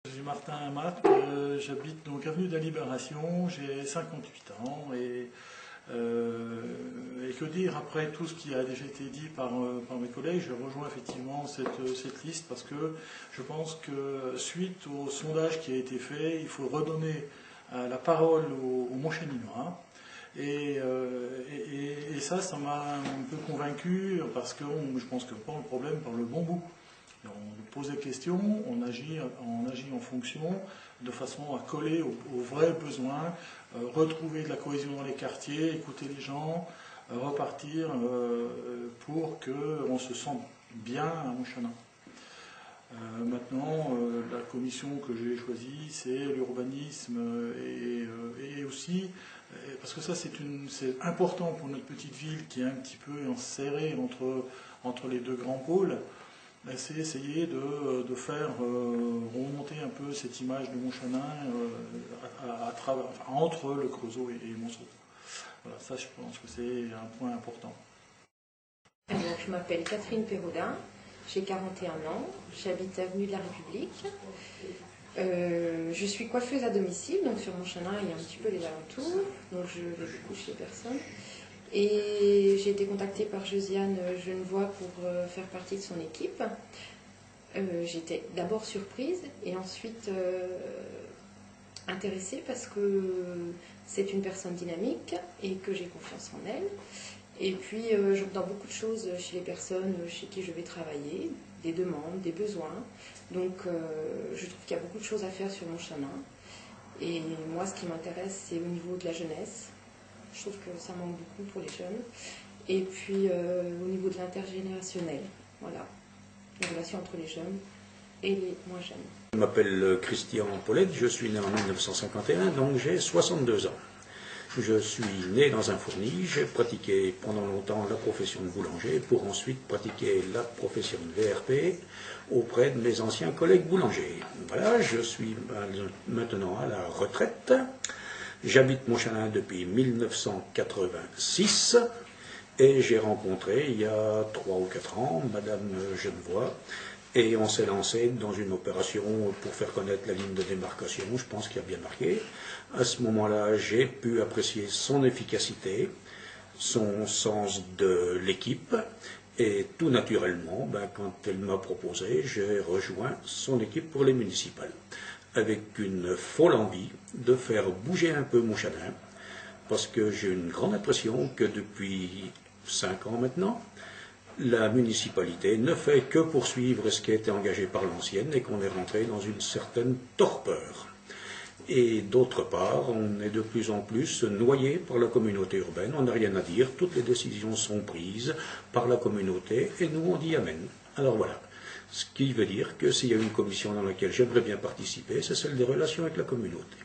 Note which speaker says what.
Speaker 1: Je suis Martin Marc, j'habite donc avenue de la Libération, j'ai 58 ans et que dire après tout ce qui a déjà été dit par mes collègues, je rejoins effectivement cette liste parce que je pense que suite au sondage qui a été fait, il faut redonner la parole aux Montchalinois. Et ça m'a un peu convaincu parce que je pense que prend le problème par le bon bout. On nous pose des questions, on agit en fonction, de façon à coller aux vrais besoins, retrouver de la cohésion dans les quartiers, écouter les gens, repartir pour qu'on se sente bien à Montchanin. Maintenant, la commission que j'ai choisie, c'est l'urbanisme et aussi, parce que ça c'est important pour notre petite ville qui est un petit peu enserrée entre les deux grands pôles, c'est essayer de faire remonter un peu cette image de Montchanin entre le Creusot et Monceau. Voilà, ça je pense que c'est un point important.
Speaker 2: Alors, je m'appelle Catherine Perraudin, j'ai 41 ans, j'habite avenue de la République. Je suis coiffeuse à domicile, donc sur Montchanin il y a un petit peu les alentours, donc je vais beaucoup chez personne. Et j'ai été contactée par Josiane Genevoix pour faire partie de son équipe. J'étais d'abord surprise et ensuite intéressée parce que c'est une personne dynamique et que j'ai confiance en elle. Et puis j'entends beaucoup de choses chez les personnes chez qui je vais travailler, des demandes, des besoins. Donc je trouve qu'il y a beaucoup de choses à faire sur Montchanin. Et moi ce qui m'intéresse c'est au niveau de la jeunesse. Je trouve que ça manque beaucoup pour les jeunes. Et puis au niveau de l'intergénérationnel, voilà, la relation entre les jeunes et les moins jeunes.
Speaker 3: Je m'appelle Christian Paulette, je suis né en 1951, donc j'ai 62 ans. Je suis né dans un fourni, j'ai pratiqué pendant longtemps la profession de boulanger pour ensuite pratiquer la profession de VRP auprès de mes anciens collègues boulangers. Voilà, je suis maintenant à la retraite. J'habite Montchanin depuis 1986 et j'ai rencontré il y a 3 ou 4 ans Madame Genevoix et on s'est lancé dans une opération pour faire connaître la ligne de démarcation, je pense qu'il a bien marqué. À ce moment-là, j'ai pu apprécier son efficacité, son sens de l'équipe et tout naturellement, quand elle m'a proposé, j'ai rejoint son équipe pour les municipales, avec une folle envie de faire bouger un peu Montchanin, parce que j'ai une grande impression que depuis 5 ans maintenant, la municipalité ne fait que poursuivre ce qui a été engagé par l'ancienne et qu'on est rentré dans une certaine torpeur. Et d'autre part, on est de plus en plus noyé par la communauté urbaine, on n'a rien à dire, toutes les décisions sont prises par la communauté et nous on dit amen. Alors voilà. Ce qui veut dire que s'il y a une commission dans laquelle j'aimerais bien participer, c'est celle des relations avec la communauté.